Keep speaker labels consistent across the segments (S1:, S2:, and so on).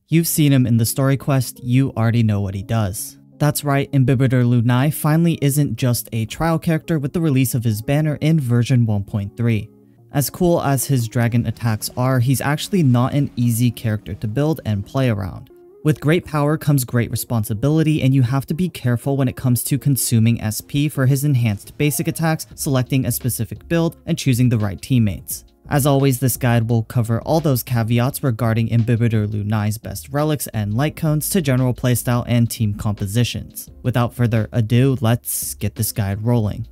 S1: You've seen him in the story quest, you already know what he does. That's right, Imbibitor Lunai finally isn't just a trial character with the release of his banner in version 1.3. As cool as his dragon attacks are, he's actually not an easy character to build and play around. With great power comes great responsibility, and you have to be careful when it comes to consuming SP for his enhanced basic attacks, selecting a specific build, and choosing the right teammates. As always, this guide will cover all those caveats regarding Imbibitor Lunai's best relics and light cones to general playstyle and team compositions. Without further ado, let's get this guide rolling.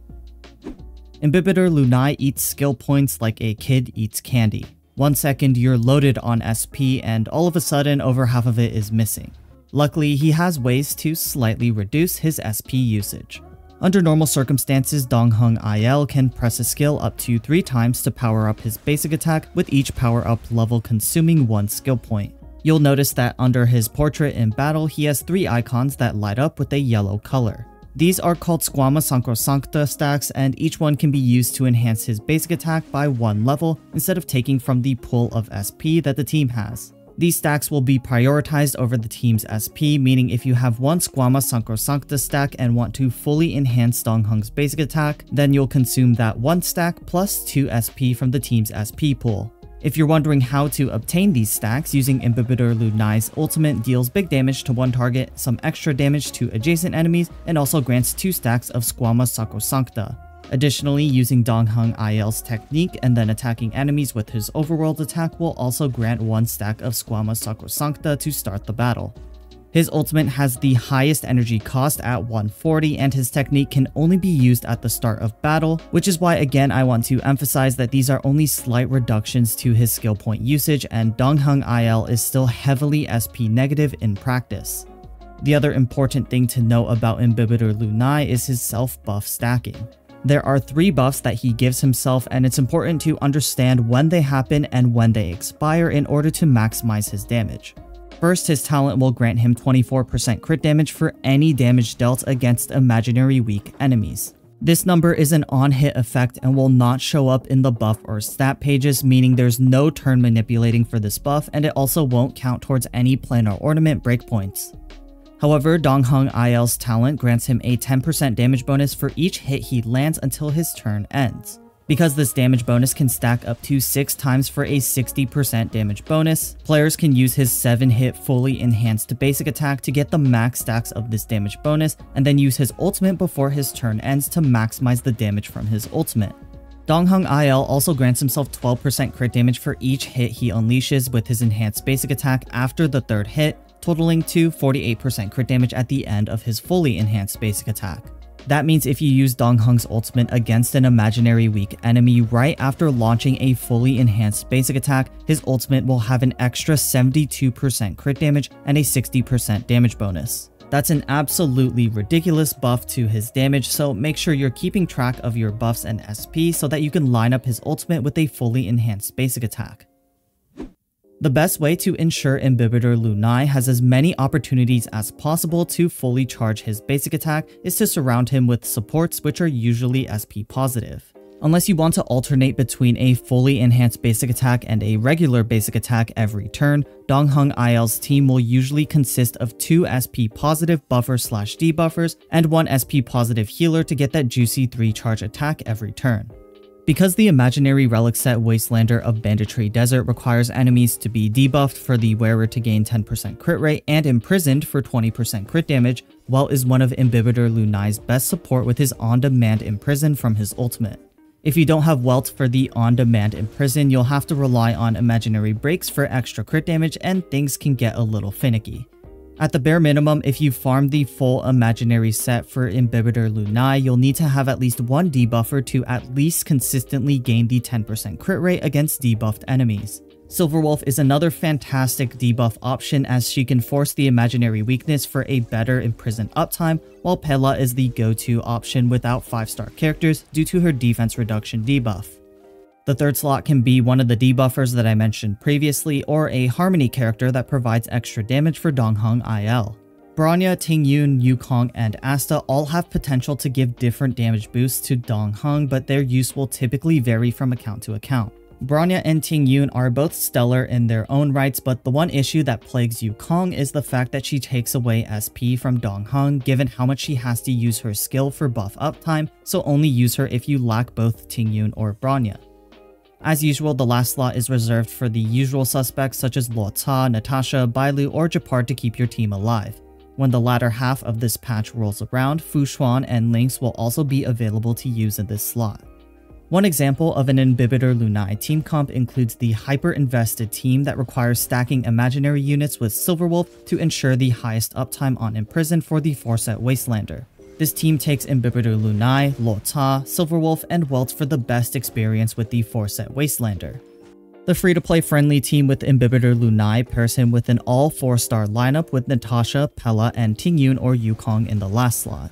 S1: Imbibitor Lunai eats skill points like a kid eats candy. 1 second you're loaded on SP and all of a sudden over half of it is missing. Luckily, he has ways to slightly reduce his SP usage. Under normal circumstances, Dongheng IL can press a skill up to 3 times to power up his basic attack, with each power up level consuming 1 skill point. You'll notice that under his portrait in battle, he has 3 icons that light up with a yellow color. These are called Squama Sacrosancta stacks, and each one can be used to enhance his basic attack by 1 level instead of taking from the pool of SP that the team has. These stacks will be prioritized over the team's SP, meaning if you have 1 Squama Sacrosancta stack and want to fully enhance Dongheng's basic attack, then you'll consume that 1 stack plus 2 SP from the team's SP pool. If you're wondering how to obtain these stacks, using Imbibitor Lunai's ultimate deals big damage to one target, some extra damage to adjacent enemies, and also grants 2 stacks of Squama Sacrosancta. Additionally, using Dongheng IL's technique and then attacking enemies with his overworld attack will also grant 1 stack of Squama Sacrosancta to start the battle. His ultimate has the highest energy cost at 140, and his technique can only be used at the start of battle, which is why again I want to emphasize that these are only slight reductions to his skill point usage, and Dongheng IL is still heavily SP negative in practice. The other important thing to know about Imbibitor Lunai is his self-buff stacking. There are 3 buffs that he gives himself, and it's important to understand when they happen and when they expire in order to maximize his damage. First, his talent will grant him 24% crit damage for any damage dealt against imaginary weak enemies. This number is an on-hit effect and will not show up in the buff or stat pages, meaning there's no turn manipulating for this buff, and it also won't count towards any planar ornament breakpoints. However, Dongheng IL's talent grants him a 10% damage bonus for each hit he lands until his turn ends. Because this damage bonus can stack up to 6 times for a 60% damage bonus, players can use his 7-hit fully enhanced basic attack to get the max stacks of this damage bonus, and then use his ultimate before his turn ends to maximize the damage from his ultimate. Dongheng IL also grants himself 12% crit damage for each hit he unleashes with his enhanced basic attack after the 3rd hit, totaling to 48% crit damage at the end of his fully enhanced basic attack. That means if you use Dongheng's ultimate against an imaginary weak enemy right after launching a fully enhanced basic attack, his ultimate will have an extra 72% crit damage and a 60% damage bonus. That's an absolutely ridiculous buff to his damage, so make sure you're keeping track of your buffs and SP so that you can line up his ultimate with a fully enhanced basic attack. The best way to ensure Imbibitor Lunai has as many opportunities as possible to fully charge his basic attack is to surround him with supports, which are usually SP positive. Unless you want to alternate between a fully enhanced basic attack and a regular basic attack every turn, Dongheng IL's team will usually consist of 2 SP positive buffer/debuffers and 1 SP positive healer to get that juicy 3 charge attack every turn. Because the imaginary relic set Wastelander of Banditry Desert requires enemies to be debuffed for the wearer to gain 10% crit rate and imprisoned for 20% crit damage, Welt is one of Imbibitor Lunai's best support with his on-demand imprison from his ultimate. If you don't have Welt for the on-demand imprison, you'll have to rely on imaginary breaks for extra crit damage, and things can get a little finicky. At the bare minimum, if you farm the full imaginary set for Imbibitor Lunai, you'll need to have at least 1 debuffer to at least consistently gain the 10% crit rate against debuffed enemies. Silverwolf is another fantastic debuff option as she can force the imaginary weakness for a better imprisoned uptime, while Pela is the go-to option without 5-star characters due to her defense reduction debuff. The 3rd slot can be one of the debuffers that I mentioned previously, or a Harmony character that provides extra damage for Dongheng IL. Bronya, Tingyun, Yukong, and Asta all have potential to give different damage boosts to Dongheng, but their use will typically vary from account to account. Bronya and Ting Yun are both stellar in their own rights, but the one issue that plagues Yukong is the fact that she takes away SP from Dong Heng given how much she has to use her skill for buff uptime, so only use her if you lack both Ting Yun or Bronya. As usual, the last slot is reserved for the usual suspects such as Luo Ca, Natasha, Bailu, or Gepard to keep your team alive. When the latter half of this patch rolls around, Fu Xuan and Lynx will also be available to use in this slot. One example of an Imbibitor Lunai team comp includes the hyper-invested team that requires stacking imaginary units with Silverwolf to ensure the highest uptime on Imprison for the 4-set Wastelander. This team takes Imbibitor Lunai, Luo Ca, Silverwolf, and Welt for the best experience with the 4-set Wastelander. The free-to-play friendly team with Imbibitor Lunai pairs him with an all 4-star lineup with Natasha, Pela, and Ting Yun or Yukong in the last slot.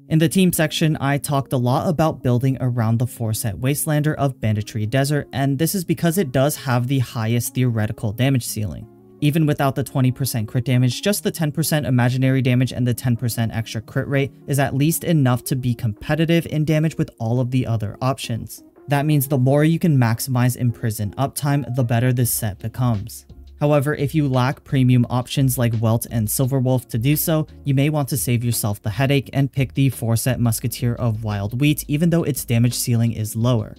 S1: In the team section, I talked a lot about building around the 4-set Wastelander of Banditry Desert, and this is because it does have the highest theoretical damage ceiling. Even without the 20% crit damage, just the 10% imaginary damage and the 10% extra crit rate is at least enough to be competitive in damage with all of the other options. That means the more you can maximize Imprison uptime, the better this set becomes. However, if you lack premium options like Welt and Silverwolf to do so, you may want to save yourself the headache and pick the 4-set Musketeer of Wild Wheat even though its damage ceiling is lower.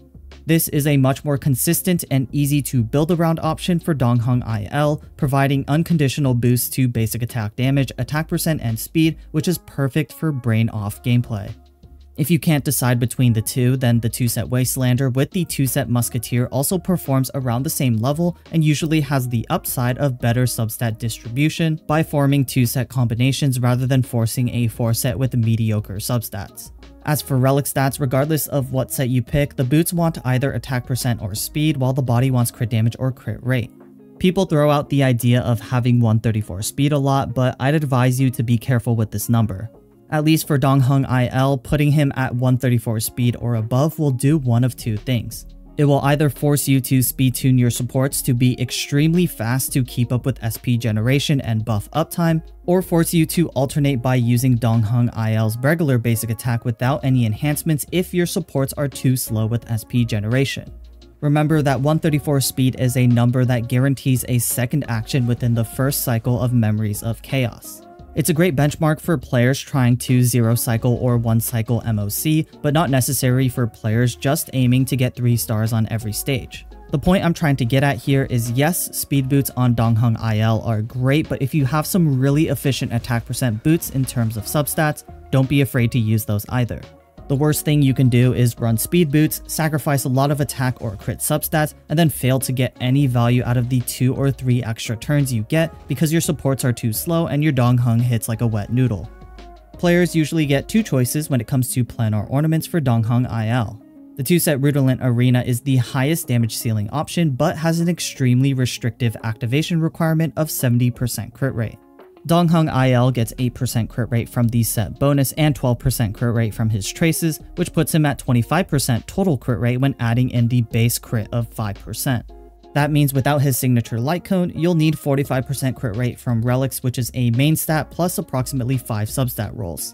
S1: This is a much more consistent and easy to build around option for Dong Heng IL, providing unconditional boosts to basic attack damage, attack percent, and speed, which is perfect for brain-off gameplay. If you can't decide between the two, then the 2-set Wastelander with the 2-set Musketeer also performs around the same level and usually has the upside of better substat distribution by forming 2-set combinations rather than forcing a 4-set with mediocre substats. As for relic stats, regardless of what set you pick, the boots want either attack percent or speed, while the body wants crit damage or crit rate. People throw out the idea of having 134 speed a lot, but I'd advise you to be careful with this number. At least for Dong Heng IL, putting him at 134 speed or above will do one of two things. It will either force you to speed tune your supports to be extremely fast to keep up with SP generation and buff uptime, or force you to alternate by using Dong Heng IL's regular basic attack without any enhancements if your supports are too slow with SP generation. Remember that 134 speed is a number that guarantees a second action within the first cycle of Memories of Chaos. It's a great benchmark for players trying to 0-cycle or 1-cycle MOC, but not necessary for players just aiming to get 3 stars on every stage. The point I'm trying to get at here is yes, speed boots on Dong Heng IL are great, but if you have some really efficient attack percent boots in terms of substats, don't be afraid to use those either. The worst thing you can do is run speed boots, sacrifice a lot of attack or crit substats, and then fail to get any value out of the 2 or 3 extra turns you get because your supports are too slow and your Dong Heng hits like a wet noodle. Players usually get 2 choices when it comes to planar ornaments for Dong Heng IL. The 2-set Rudolent Arena is the highest damage ceiling option, but has an extremely restrictive activation requirement of 70% crit rate. Dong Heng IL gets 8% crit rate from the set bonus and 12% crit rate from his traces, which puts him at 25% total crit rate when adding in the base crit of 5%. That means without his signature light cone, you'll need 45% crit rate from relics, which is a main stat plus approximately 5 substat rolls.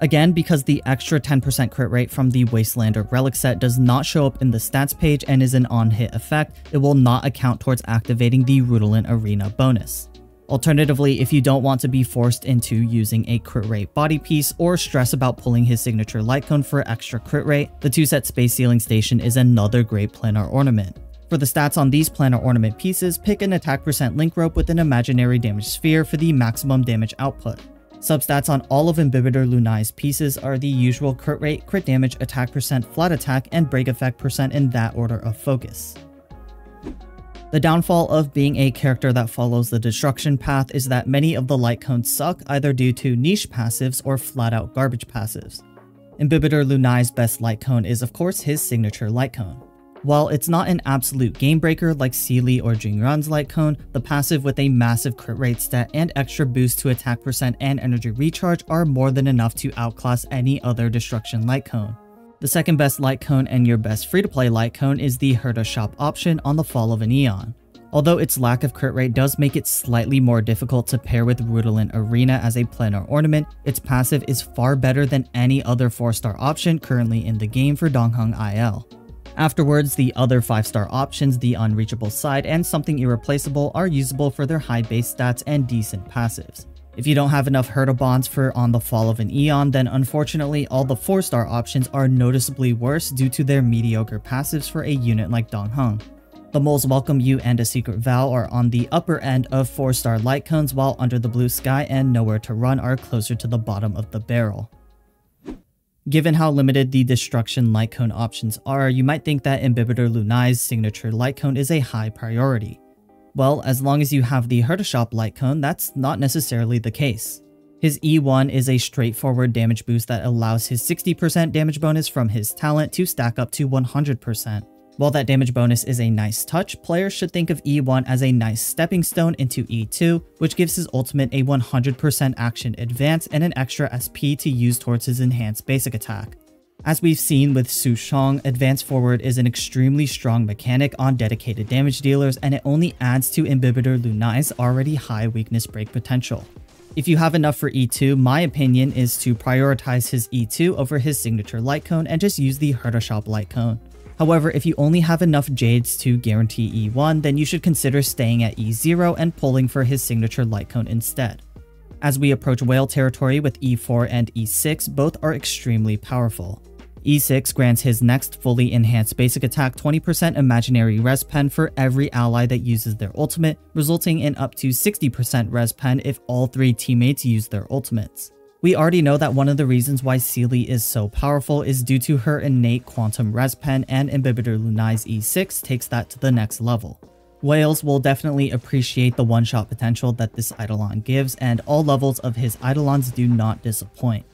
S1: Again, because the extra 10% crit rate from the Wastelander relic set does not show up in the stats page and is an on-hit effect, it will not account towards activating the Rudolent Arena bonus. Alternatively, if you don't want to be forced into using a crit rate body piece or stress about pulling his signature light cone for extra crit rate, the 2-set Space Ceiling Station is another great planar ornament. For the stats on these planar ornament pieces, pick an attack percent link rope with an imaginary damage sphere for the maximum damage output. Substats on all of Imbibitor Lunai's pieces are the usual crit rate, crit damage, attack percent, flat attack, and break effect percent in that order of focus. The downfall of being a character that follows the destruction path is that many of the light cones suck either due to niche passives or flat out garbage passives. Imbibitor Lunai's best light cone is of course his signature light cone. While it's not an absolute game breaker like Sealy or Jingran's light cone, the passive with a massive crit rate stat and extra boost to attack percent and energy recharge are more than enough to outclass any other destruction light cone. The second best light cone and your best free-to-play light cone is the Herta Shop option on the Fall of an Eon. Although its lack of crit rate does make it slightly more difficult to pair with Rudolent Arena as a planar ornament, its passive is far better than any other 4-star option currently in the game for Dong Heng IL. Afterwards, the other 5-star options, the Unreachable Side and Something Irreplaceable, are usable for their high base stats and decent passives. If you don't have enough Herta bonds for On the Fall of an Aeon, then unfortunately all the 4-star options are noticeably worse due to their mediocre passives for a unit like Dong Heng. The Mole's Welcome You and A Secret Vow are on the upper end of 4-star light cones, while Under the Blue Sky and Nowhere to Run are closer to the bottom of the barrel. Given how limited the Destruction light cone options are, you might think that Imbibitor Lunai's signature light cone is a high priority. Well, as long as you have the Hertashop light cone, that's not necessarily the case. His E1 is a straightforward damage boost that allows his 60% damage bonus from his talent to stack up to 100%. While that damage bonus is a nice touch, players should think of E1 as a nice stepping stone into E2, which gives his ultimate a 100% action advance and an extra SP to use towards his enhanced basic attack. As we've seen with Su Shang, Advance Forward is an extremely strong mechanic on dedicated damage dealers, and it only adds to Imbibitor Lunai's already high weakness break potential. If you have enough for E2, my opinion is to prioritize his E2 over his signature light cone and just use the Hertashop light cone. However, if you only have enough Jades to guarantee E1, then you should consider staying at E0 and pulling for his signature light cone instead. As we approach whale territory with E4 and E6, both are extremely powerful. E6 grants his next fully enhanced basic attack 20% imaginary res pen for every ally that uses their ultimate, resulting in up to 60% res pen if all 3 teammates use their ultimates. We already know that one of the reasons why Seele is so powerful is due to her innate quantum res pen, and Imbibitor Lunai's E6 takes that to the next level. Whales will definitely appreciate the one-shot potential that this Eidolon gives, and all levels of his Eidolons do not disappoint.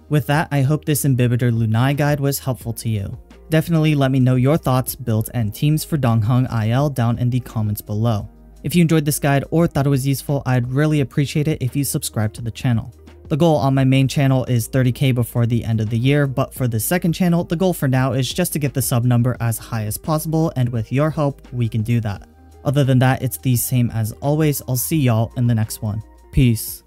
S1: With that, I hope this Imbibitor Lunai guide was helpful to you. Definitely let me know your thoughts, builds, and teams for Dong Heng IL down in the comments below. If you enjoyed this guide or thought it was useful, I'd really appreciate it if you subscribe to the channel. The goal on my main channel is 30k before the end of the year, but for the second channel, the goal for now is just to get the sub number as high as possible, and with your help, we can do that. Other than that, it's the same as always. I'll see y'all in the next one. Peace.